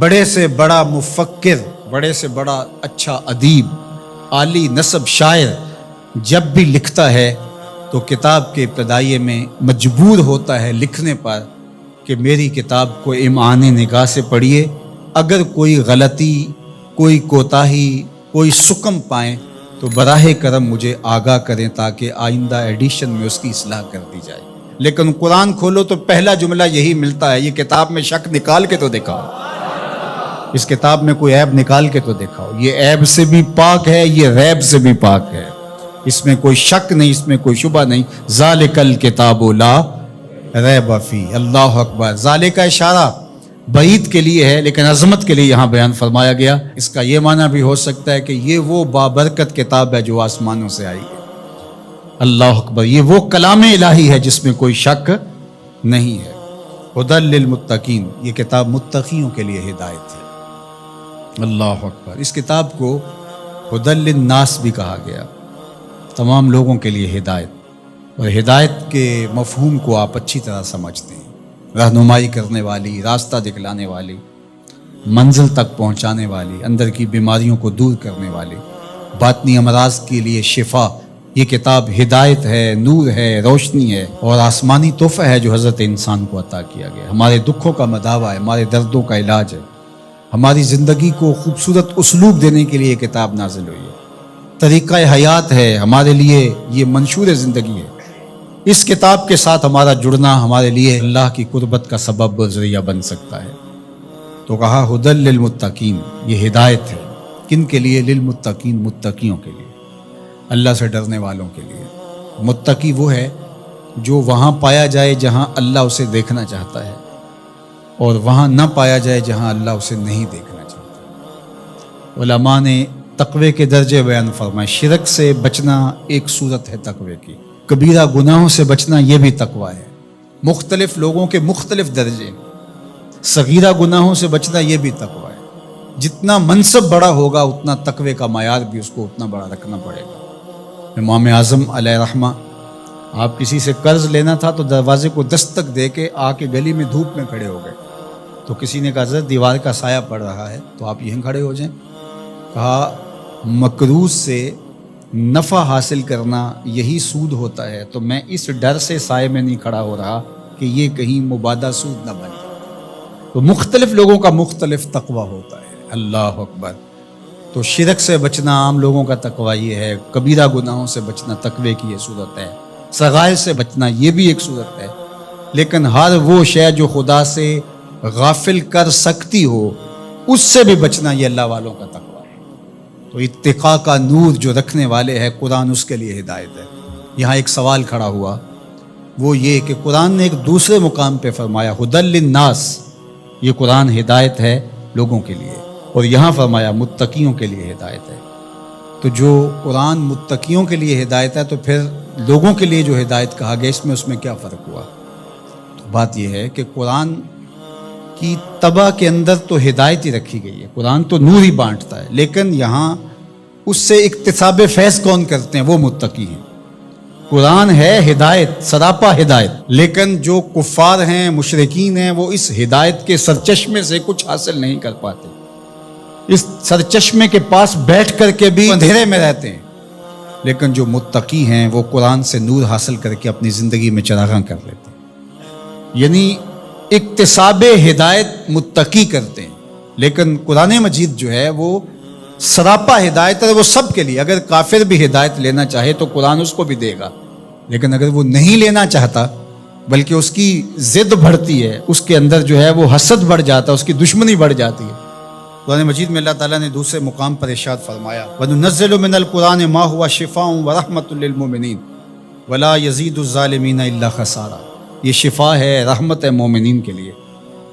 بڑے سے بڑا مفکر، بڑے سے بڑا اچھا ادیب، عالی نسب شاعر جب بھی لکھتا ہے تو کتاب کے ابتدائیے میں مجبور ہوتا ہے لکھنے پر کہ میری کتاب کو امعان نگاہ سے پڑھیے، اگر کوئی غلطی، کوئی کوتاہی، کوئی سکم پائیں تو براہ کرم مجھے آگاہ کریں تاکہ آئندہ ایڈیشن میں اس کی اصلاح کر دی جائے۔ لیکن قرآن کھولو تو پہلا جملہ یہی ملتا ہے، یہ کتاب میں شک نکال کے تو دکھاؤ، اس کتاب میں کوئی عیب نکال کے تو دکھاؤ، یہ عیب سے بھی پاک ہے، یہ ریب سے بھی پاک ہے، اس میں کوئی شک نہیں، اس میں کوئی شبہ نہیں۔ ذالک الکتاب لا ریب فیہ۔ اللہ اکبر۔ ذالک کا اشارہ بعید کے لیے ہے لیکن عظمت کے لیے یہاں بیان فرمایا گیا۔ اس کا یہ معنی بھی ہو سکتا ہے کہ یہ وہ بابرکت کتاب ہے جو آسمانوں سے آئی ہے۔ اللہ اکبر۔ یہ وہ کلام الہی ہے جس میں کوئی شک نہیں ہے۔ ھدی للمتقین، یہ کتاب متقیوں کے لیے ہدایت ہے۔ اللہ اکبر۔ اس کتاب کو ھدی للناس بھی کہا گیا، تمام لوگوں کے لیے ہدایت، اور ہدایت کے مفہوم کو آپ اچھی طرح سمجھتے ہیں، رہنمائی کرنے والی، راستہ دکھلانے والی، منزل تک پہنچانے والی، اندر کی بیماریوں کو دور کرنے والی، باطنی امراض کے لیے شفا۔ یہ کتاب ہدایت ہے، نور ہے، روشنی ہے، اور آسمانی تحفہ ہے جو حضرت انسان کو عطا کیا گیا۔ ہمارے دکھوں کا مداوع ہے، ہمارے دردوں کا علاج ہے، ہماری زندگی کو خوبصورت اسلوب دینے کے لیے یہ کتاب نازل ہوئی ہے، طریقہ حیات ہے ہمارے لیے، یہ منشور زندگی ہے۔ اس کتاب کے ساتھ ہمارا جڑنا ہمارے لیے اللہ کی قربت کا سبب و ذریعہ بن سکتا ہے۔ تو کہا ھدی للمتقین، یہ ہدایت ہے کن کے لیے؟ للمتقین، متقیوں کے لیے، اللہ سے ڈرنے والوں کے لیے۔ متقی وہ ہے جو وہاں پایا جائے جہاں اللہ اسے دیکھنا چاہتا ہے، اور وہاں نہ پایا جائے جہاں اللہ اسے نہیں دیکھنا چاہتا۔ علماء نے تقوی کے درجے بیان فرمائے۔ شرک سے بچنا ایک صورت ہے تقوی کی، کبیرہ گناہوں سے بچنا یہ بھی تقوی ہے۔ مختلف لوگوں کے مختلف درجے، صغیرہ گناہوں سے بچنا یہ بھی تقوی ہے۔ جتنا منصب بڑا ہوگا اتنا تقوی کا معیار بھی اس کو اتنا بڑا رکھنا پڑے گا۔ امام اعظم علیہ رحمہ، آپ کسی سے قرض لینا تھا تو دروازے کو دستک دے کے آ کے گلی میں دھوپ میں کھڑے ہو گئے، تو کسی نے کہا حضرت دیوار کا سایہ پڑ رہا ہے تو آپ یہیں کھڑے ہو جائیں۔ کہا مقروض سے نفع حاصل کرنا یہی سود ہوتا ہے، تو میں اس ڈر سے سائے میں نہیں کھڑا ہو رہا کہ یہ کہیں مبادہ سود نہ بن جائے۔ تو مختلف لوگوں کا مختلف تقوی ہوتا ہے۔ اللہ اکبر۔ تو شرک سے بچنا عام لوگوں کا تقوی یہ ہے، کبیرہ گناہوں سے بچنا تقوی کی یہ صورت ہے، صغائر سے بچنا یہ بھی ایک صورت ہے، لیکن ہر وہ شے جو خدا سے غافل کر سکتی ہو اس سے بھی بچنا یہ اللہ والوں کا تقوی ہے۔ تو اتقاء کا نور جو رکھنے والے ہیں قرآن، اس کے لیے ہدایت ہے۔ یہاں ایک سوال کھڑا ہوا، وہ یہ کہ قرآن نے ایک دوسرے مقام پہ فرمایا ھدی للناس، یہ قرآن ہدایت ہے لوگوں کے لیے، اور یہاں فرمایا متقیوں کے لیے ہدایت ہے۔ تو جو قرآن متقیوں کے لیے ہدایت ہے تو پھر لوگوں کے لیے جو ہدایت کہا گیا اس میں کیا فرق ہوا؟ تو بات یہ ہے کہ قرآن کی طبع کے اندر تو ہدایت ہی رکھی گئی ہے، قرآن تو نور ہی بانٹتا ہے، لیکن یہاں اس سے اکتساب فیض کون کرتے ہیں؟ وہ متقی ہیں۔ قرآن ہے ہدایت، سراپا ہدایت، لیکن جو کفار ہیں، مشرکین ہیں، وہ اس ہدایت کے سرچشمے سے کچھ حاصل نہیں کر پاتے، اس سرچشمے کے پاس بیٹھ کر کے بھی اندھیرے میں رہتے ہیں، لیکن جو متقی ہیں وہ قرآن سے نور حاصل کر کے اپنی زندگی میں چراغاں کر لیتے ہیں۔ یعنی اکتساب ہدایت متقی کرتے ہیں، لیکن قرآن مجید جو ہے وہ سراپا ہدایت ہے، وہ سب کے لیے۔ اگر کافر بھی ہدایت لینا چاہے تو قرآن اس کو بھی دے گا، لیکن اگر وہ نہیں لینا چاہتا بلکہ اس کی ضد بڑھتی ہے، اس کے اندر جو ہے وہ حسد بڑھ جاتا ہے، اس کی دشمنی بڑھ جاتی ہے۔ قرآن مجید میں اللہ تعالیٰ نے دوسرے مقام پر ارشاد فرمایا وَنُنَزِّلُ مِنَ الْقُرْآنِ مَا هُوَ شِفَاءٌ وَرَحْمَةٌ لِّلْمُؤْمِنِينَ وَلَا يَزِيدُ الظَّالِمِينَ إِلَّا خَسَارًا۔ یہ شفا ہے، رحمت ہے مومنین کے لیے،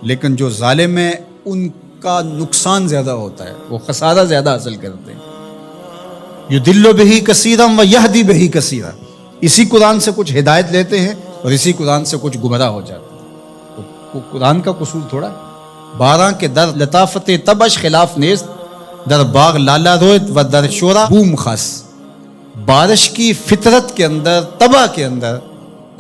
لیکن جو ظالم ہے ان کا نقصان زیادہ ہوتا ہے، وہ خسارہ زیادہ حاصل کرتے ہیں۔ يُضِلُّ بِهِ كَثِيرًا وَيَهْدِي بِهِ كَثِيرًا۔ اسی قرآن سے کچھ ہدایت لیتے ہیں اور اسی قرآن سے کچھ گمراہ ہو جاتے ہیں۔ تو قرآن کا قصور تھوڑا ہے۔ باراں کے در لطافت تبش خلاف نیست، در باغ لالا رویت و در شورا بوم خاص۔ بارش کی فطرت کے اندر، طبع کے اندر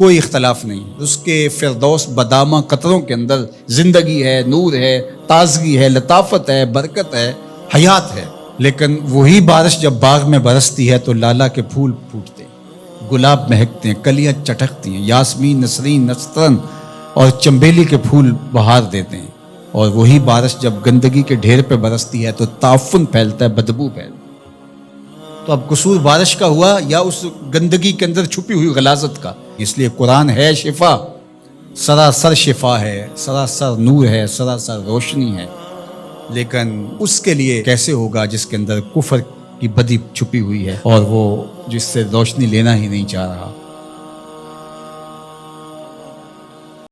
کوئی اختلاف نہیں، اس کے فردوس بدامہ قطروں کے اندر زندگی ہے، نور ہے، تازگی ہے، لطافت ہے، برکت ہے، حیات ہے۔ لیکن وہی بارش جب باغ میں برستی ہے تو لالا کے پھول پھوٹتے ہیں، گلاب مہکتے ہیں، کلیاں چٹکتی ہیں، یاسمین، نسرین، نسترن اور چنبیلی کے پھول بہار دیتے ہیں۔ اور وہی بارش جب گندگی کے ڈھیر پہ برستی ہے تو تعفن پھیلتا ہے، بدبو پھیلتا ہے۔ تو اب قصور بارش کا ہوا یا اس گندگی کے اندر چھپی ہوئی غلاظت کا؟ اس لیے قرآن ہے شفا، سراسر شفا ہے، سراسر نور ہے، سراسر روشنی ہے۔ لیکن اس کے لیے کیسے ہوگا جس کے اندر کفر کی بدی چھپی ہوئی ہے اور وہ جس سے روشنی لینا ہی نہیں چاہ رہا۔